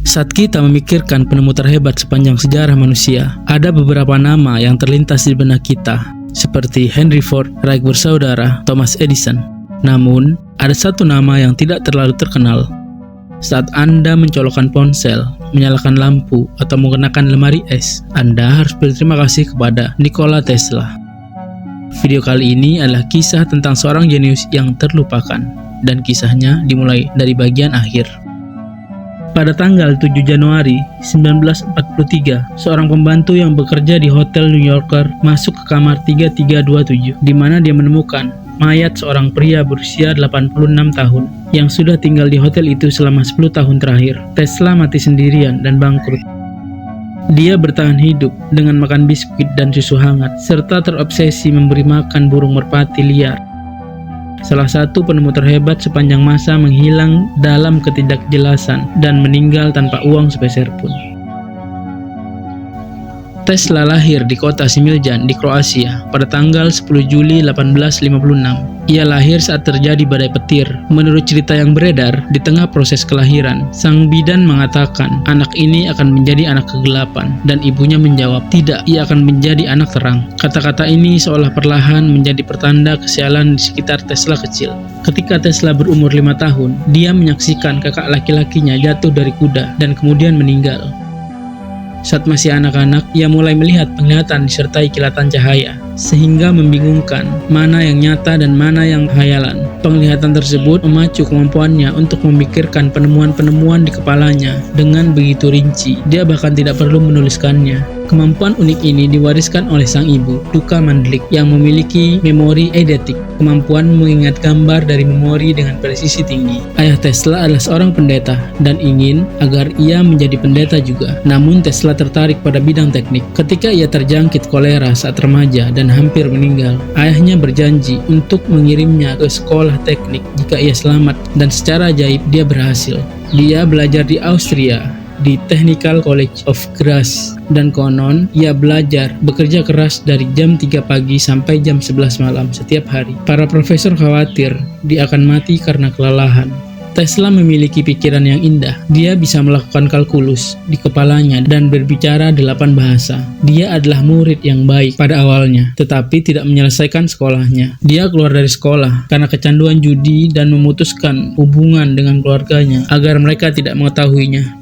Saat kita memikirkan penemu terhebat sepanjang sejarah manusia, ada beberapa nama yang terlintas di benak kita, seperti Henry Ford, Wright bersaudara, Thomas Edison. Namun, ada satu nama yang tidak terlalu terkenal. Saat Anda mencolokkan ponsel, menyalakan lampu, atau menggunakan lemari es, Anda harus berterima kasih kepada Nikola Tesla. Video kali ini adalah kisah tentang seorang jenius yang terlupakan, dan kisahnya dimulai dari bagian akhir. Pada tanggal 7 Januari 1943, seorang pembantu yang bekerja di Hotel New Yorker masuk ke kamar 3327, di mana dia menemukan mayat seorang pria berusia 86 tahun yang sudah tinggal di hotel itu selama 10 tahun terakhir. Tesla mati sendirian dan bangkrut. Dia bertahan hidup dengan makan biskuit dan susu hangat, serta terobsesi memberi makan burung merpati liar. Salah satu penemu terhebat sepanjang masa menghilang dalam ketidakjelasan dan meninggal tanpa uang sepeser pun. Tesla lahir di kota Similjan di Kroasia pada tanggal 10 Juli 1856. Ia lahir saat terjadi badai petir. Menurut cerita yang beredar, di tengah proses kelahiran, sang bidan mengatakan anak ini akan menjadi anak kegelapan, dan ibunya menjawab, tidak, ia akan menjadi anak terang. Kata-kata ini seolah perlahan menjadi pertanda kesialan di sekitar Tesla kecil. Ketika Tesla berumur 5 tahun, dia menyaksikan kakak laki-lakinya jatuh dari kuda dan kemudian meninggal. Saat masih anak-anak, ia mulai melihat penglihatan disertai kilatan cahaya, sehingga membingungkan mana yang nyata dan mana yang khayalan. Penglihatan tersebut memacu kemampuannya untuk memikirkan penemuan-penemuan di kepalanya dengan begitu rinci. Dia bahkan tidak perlu menuliskannya. Kemampuan unik ini diwariskan oleh sang ibu, Duka Mandlik, yang memiliki memori eidetik, kemampuan mengingat gambar dari memori dengan presisi tinggi. Ayah Tesla adalah seorang pendeta dan ingin agar ia menjadi pendeta juga. Namun Tesla tertarik pada bidang teknik. Ketika ia terjangkit kolera saat remaja dan hampir meninggal, ayahnya berjanji untuk mengirimnya ke sekolah teknik jika ia selamat, dan secara ajaib dia berhasil. Dia belajar di Austria, di Technical College of Graz, dan konon ia bekerja keras dari jam 3 pagi sampai jam 11 malam setiap hari. Para profesor khawatir dia akan mati karena kelelahan. Tesla memiliki pikiran yang indah. Dia bisa melakukan kalkulus di kepalanya dan berbicara 8 bahasa. Dia adalah murid yang baik pada awalnya, tetapi tidak menyelesaikan sekolahnya. Dia keluar dari sekolah karena kecanduan judi dan memutuskan hubungan dengan keluarganya agar mereka tidak mengetahuinya.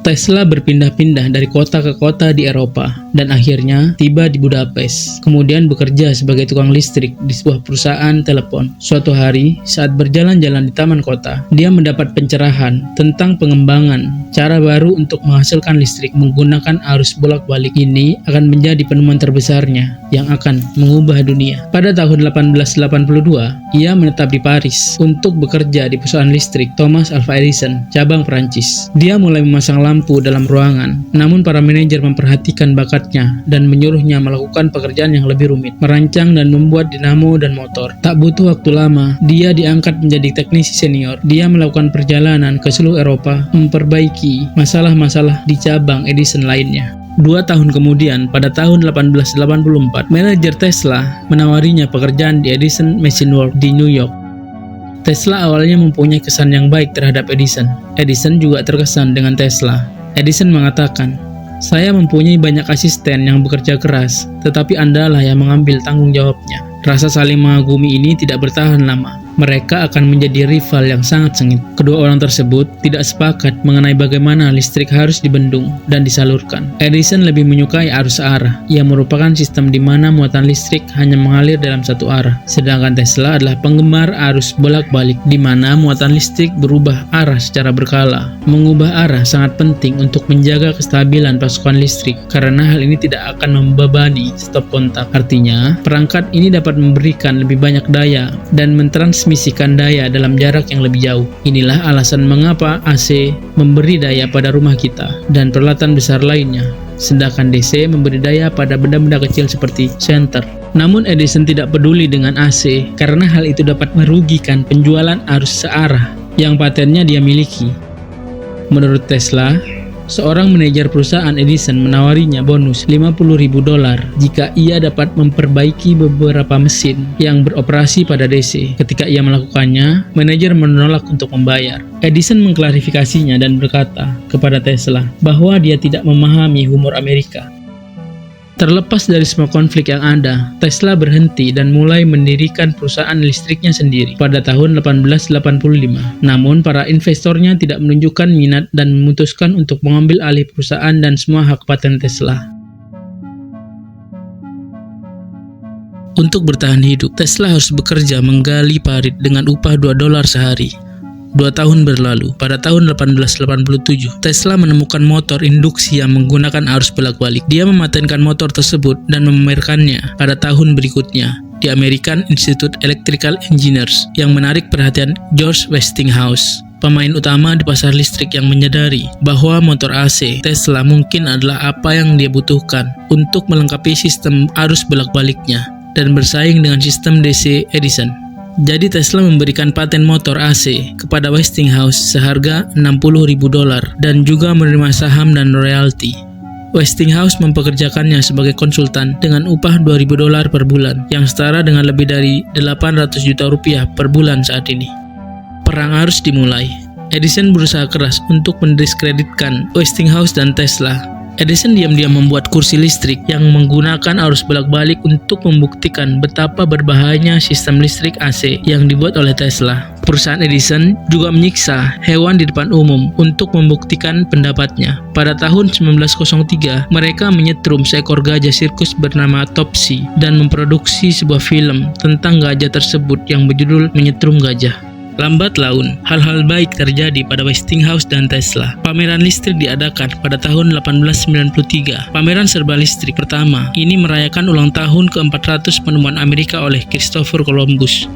Tesla berpindah-pindah dari kota ke kota di Eropa dan akhirnya tiba di Budapest. Kemudian bekerja sebagai tukang listrik di sebuah perusahaan telepon. Suatu hari, saat berjalan-jalan di taman kota, dia mendapat pencerahan tentang pengembangan cara baru untuk menghasilkan listrik menggunakan arus bolak-balik. Ini akan menjadi penemuan terbesarnya yang akan mengubah dunia. Pada tahun 1882, ia menetap di Paris untuk bekerja di perusahaan listrik Thomas Alva Edison, cabang Perancis. Dia mulai memasang lampu dalam ruangan, namun para manajer memperhatikan bakatnya dan menyuruhnya melakukan pekerjaan yang lebih rumit, merancang dan membuat dinamo dan motor. Tak butuh waktu lama, dia diangkat menjadi teknisi senior. Dia melakukan perjalanan ke seluruh Eropa, memperbaiki masalah-masalah di cabang Edison lainnya. 2 tahun kemudian, pada tahun 1884, manajer Tesla menawarinya pekerjaan di Edison Machine Works di New York. Tesla awalnya mempunyai kesan yang baik terhadap Edison. Edison juga terkesan dengan Tesla. Edison mengatakan, "Saya mempunyai banyak asisten yang bekerja keras, tetapi Anda lah yang mengambil tanggung jawabnya." Rasa saling mengagumi ini tidak bertahan lama. Mereka akan menjadi rival yang sangat sengit. Kedua orang tersebut tidak sepakat mengenai bagaimana listrik harus dibendung dan disalurkan. Edison lebih menyukai arus arah. Ia merupakan sistem di mana muatan listrik hanya mengalir dalam satu arah. Sedangkan Tesla adalah penggemar arus bolak-balik, di mana muatan listrik berubah arah secara berkala. Mengubah arah sangat penting untuk menjaga kestabilan pasukan listrik, karena hal ini tidak akan membebani stop kontak. Artinya, perangkat ini dapat memberikan lebih banyak daya dan mentransmisikan daya dalam jarak yang lebih jauh. Inilah alasan mengapa AC memberi daya pada rumah kita dan peralatan besar lainnya, sedangkan DC memberi daya pada benda-benda kecil seperti senter. Namun Edison tidak peduli dengan AC karena hal itu dapat merugikan penjualan arus searah yang patennya dia miliki. Menurut Tesla, Seorang manajer perusahaan Edison menawarinya bonus $50.000 jika ia dapat memperbaiki beberapa mesin yang beroperasi pada DC. Ketika ia melakukannya, manajer menolak untuk membayar. Edison mengklarifikasinya dan berkata kepada Tesla bahwa dia tidak memahami humor Amerika. Terlepas dari semua konflik yang ada, Tesla berhenti dan mulai mendirikan perusahaan listriknya sendiri pada tahun 1885. Namun, para investornya tidak menunjukkan minat dan memutuskan untuk mengambil alih perusahaan dan semua hak paten Tesla. Untuk bertahan hidup, Tesla harus bekerja menggali parit dengan upah $2 sehari. 2 tahun berlalu, pada tahun 1887, Tesla menemukan motor induksi yang menggunakan arus bolak-balik. Dia mematenkan motor tersebut dan memamerkannya pada tahun berikutnya di American Institute Electrical Engineers yang menarik perhatian George Westinghouse, pemain utama di pasar listrik yang menyadari bahwa motor AC Tesla mungkin adalah apa yang dia butuhkan untuk melengkapi sistem arus bolak-baliknya dan bersaing dengan sistem DC Edison. Jadi Tesla memberikan paten motor AC kepada Westinghouse seharga $60.000 dan juga menerima saham dan royalti. Westinghouse mempekerjakannya sebagai konsultan dengan upah $2.000 per bulan yang setara dengan lebih dari $800 juta per bulan saat ini. Perang arus dimulai. Edison berusaha keras untuk mendiskreditkan Westinghouse dan Tesla. Edison diam-diam membuat kursi listrik yang menggunakan arus bolak-balik untuk membuktikan betapa berbahayanya sistem listrik AC yang dibuat oleh Tesla. Perusahaan Edison juga menyiksa hewan di depan umum untuk membuktikan pendapatnya. Pada tahun 1903, mereka menyetrum seekor gajah sirkus bernama Topsy dan memproduksi sebuah film tentang gajah tersebut yang berjudul Menyetrum Gajah. Lambat laun, hal-hal baik terjadi pada Westinghouse dan Tesla. Pameran listrik diadakan pada tahun 1893. Pameran serba listrik pertama ini merayakan ulang tahun ke-400 penemuan Amerika oleh Christopher Columbus.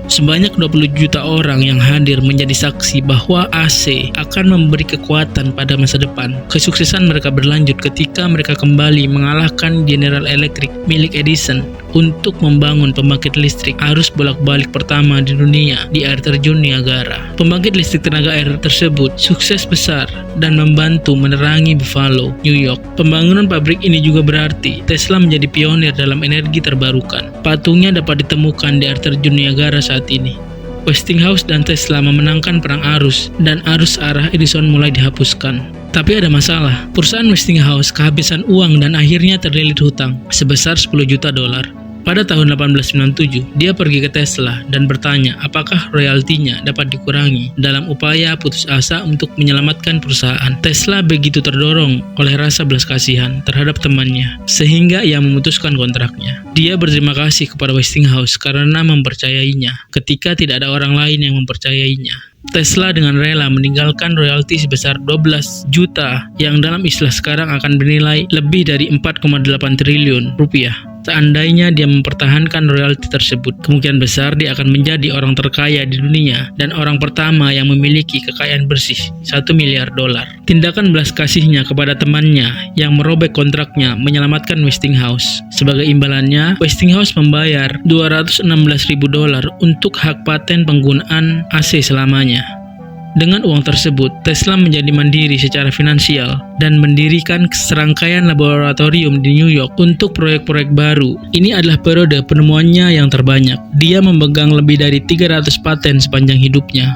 Sebanyak 20 juta orang yang hadir menjadi saksi bahwa AC akan memberi kekuatan pada masa depan. Kesuksesan mereka berlanjut ketika mereka kembali mengalahkan General Electric milik Edison untuk membangun pembangkit listrik arus bolak-balik pertama di dunia di air terjun Niagara. Pembangkit listrik tenaga air tersebut sukses besar dan membantu menerangi Buffalo, New York. Pembangunan pabrik ini juga berarti Tesla menjadi pionir dalam energi terbarukan. Patungnya dapat ditemukan di air terjun Niagara saat ini. Westinghouse dan Tesla memenangkan perang arus dan arus arah Edison mulai dihapuskan. Tapi ada masalah. Perusahaan Westinghouse kehabisan uang dan akhirnya terlilit hutang sebesar $10 juta. Pada tahun 1897, dia pergi ke Tesla dan bertanya apakah royaltinya dapat dikurangi dalam upaya putus asa untuk menyelamatkan perusahaan. Tesla begitu terdorong oleh rasa belas kasihan terhadap temannya, sehingga ia memutuskan kontraknya. Dia berterima kasih kepada Westinghouse karena mempercayainya ketika tidak ada orang lain yang mempercayainya. Tesla dengan rela meninggalkan royalti sebesar 12 juta yang dalam istilah sekarang akan bernilai lebih dari 4,8 triliun rupiah. Seandainya dia mempertahankan royalti tersebut, kemungkinan besar dia akan menjadi orang terkaya di dunia dan orang pertama yang memiliki kekayaan bersih $1 miliar. Tindakan belas kasihnya kepada temannya yang merobek kontraknya menyelamatkan Westinghouse. Sebagai imbalannya, Westinghouse membayar $216.000 untuk hak paten penggunaan AC selamanya. Dengan uang tersebut, Tesla menjadi mandiri secara finansial dan mendirikan serangkaian laboratorium di New York untuk proyek-proyek baru. Ini adalah periode penemuannya yang terbanyak. Dia memegang lebih dari 300 paten sepanjang hidupnya.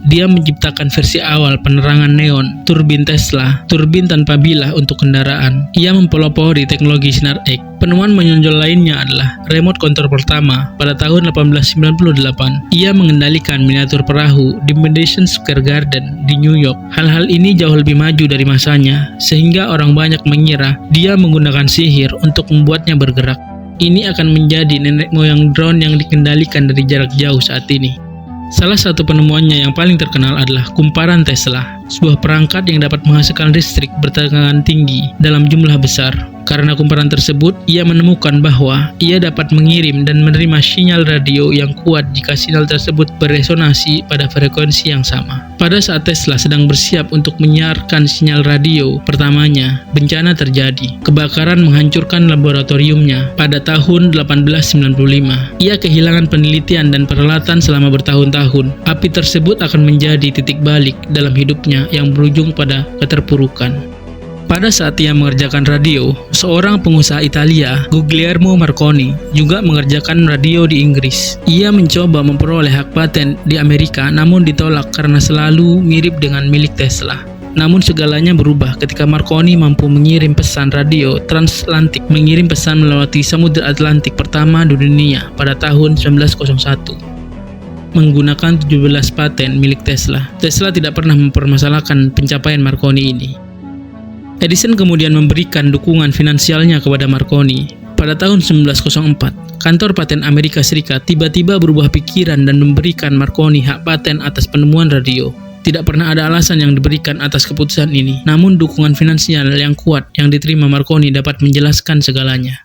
Dia menciptakan versi awal penerangan neon, turbin Tesla, turbin tanpa bilah untuk kendaraan. Ia mempelopori teknologi sinar X. Penemuan menonjol lainnya adalah remote control pertama pada tahun 1898. Ia mengendalikan miniatur perahu di Madison Square Garden di New York. Hal-hal ini jauh lebih maju dari masanya, sehingga orang banyak mengira dia menggunakan sihir untuk membuatnya bergerak. Ini akan menjadi nenek moyang drone yang dikendalikan dari jarak jauh saat ini. Salah satu penemuannya yang paling terkenal adalah kumparan Tesla, sebuah perangkat yang dapat menghasilkan listrik bertegangan tinggi dalam jumlah besar. Karena kumparan tersebut, ia menemukan bahwa ia dapat mengirim dan menerima sinyal radio yang kuat jika sinyal tersebut beresonansi pada frekuensi yang sama. Pada saat Tesla sedang bersiap untuk menyiarkan sinyal radio pertamanya, bencana terjadi. Kebakaran menghancurkan laboratoriumnya pada tahun 1895. Ia kehilangan penelitian dan peralatan selama bertahun-tahun. Api tersebut akan menjadi titik balik dalam hidupnya yang berujung pada keterpurukan. Pada saat ia mengerjakan radio, seorang pengusaha Italia, Guglielmo Marconi, juga mengerjakan radio di Inggris. Ia mencoba memperoleh hak paten di Amerika namun ditolak karena selalu mirip dengan milik Tesla. Namun segalanya berubah ketika Marconi mampu mengirim pesan radio transatlantik, mengirim pesan melewati Samudra Atlantik pertama di dunia pada tahun 1901. Menggunakan 17 paten milik Tesla. Tesla tidak pernah mempermasalahkan pencapaian Marconi ini. Edison kemudian memberikan dukungan finansialnya kepada Marconi. Pada tahun 1904, kantor paten Amerika Serikat tiba-tiba berubah pikiran dan memberikan Marconi hak paten atas penemuan radio. Tidak pernah ada alasan yang diberikan atas keputusan ini, namun dukungan finansial yang kuat yang diterima Marconi dapat menjelaskan segalanya.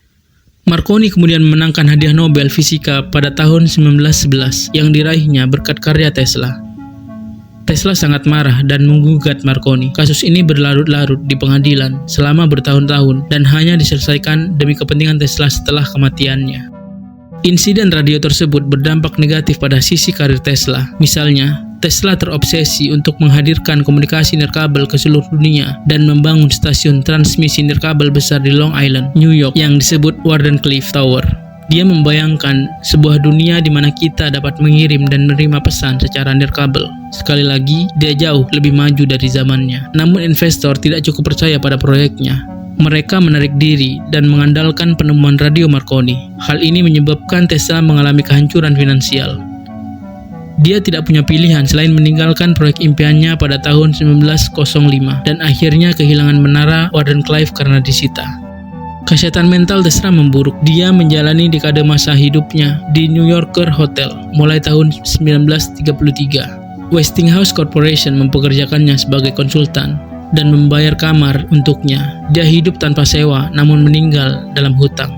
Marconi kemudian memenangkan hadiah Nobel Fisika pada tahun 1911 yang diraihnya berkat karya Tesla. Tesla sangat marah dan menggugat Marconi. Kasus ini berlarut-larut di pengadilan selama bertahun-tahun dan hanya diselesaikan demi kepentingan Tesla setelah kematiannya. Insiden radio tersebut berdampak negatif pada sisi karir Tesla. Misalnya, Tesla terobsesi untuk menghadirkan komunikasi nirkabel ke seluruh dunia dan membangun stasiun transmisi nirkabel besar di Long Island, New York yang disebut Wardenclyffe Tower. Dia membayangkan sebuah dunia di mana kita dapat mengirim dan menerima pesan secara nirkabel. Sekali lagi, dia jauh lebih maju dari zamannya. Namun investor tidak cukup percaya pada proyeknya. Mereka menarik diri dan mengandalkan penemuan radio Marconi. Hal ini menyebabkan Tesla mengalami kehancuran finansial. Dia tidak punya pilihan selain meninggalkan proyek impiannya pada tahun 1905 dan akhirnya kehilangan menara Wardenclyffe karena disita. Kesehatan mental Tesla memburuk. Dia menjalani dekade masa hidupnya di New Yorker Hotel mulai tahun 1933. Westinghouse Corporation mempekerjakannya sebagai konsultan dan membayar kamar untuknya. Dia hidup tanpa sewa namun meninggal dalam hutang.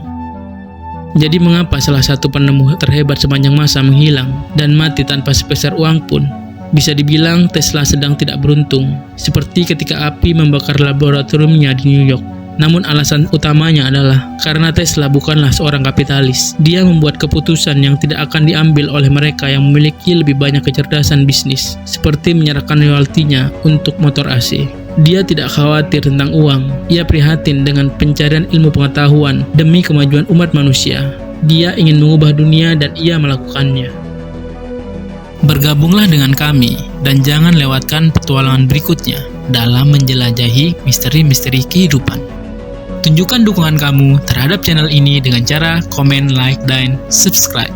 Jadi mengapa salah satu penemu terhebat sepanjang masa menghilang dan mati tanpa sepeser uang pun? Bisa dibilang Tesla sedang tidak beruntung, seperti ketika api membakar laboratoriumnya di New York. Namun alasan utamanya adalah karena Tesla bukanlah seorang kapitalis. Dia membuat keputusan yang tidak akan diambil oleh mereka yang memiliki lebih banyak kecerdasan bisnis, seperti menyerahkan royaltinya untuk motor AC. Dia tidak khawatir tentang uang. Ia prihatin dengan pencarian ilmu pengetahuan demi kemajuan umat manusia. Dia ingin mengubah dunia dan ia melakukannya. Bergabunglah dengan kami dan jangan lewatkan petualangan berikutnya dalam menjelajahi misteri-misteri kehidupan. Tunjukkan dukungan kamu terhadap channel ini dengan cara komen, like, dan subscribe.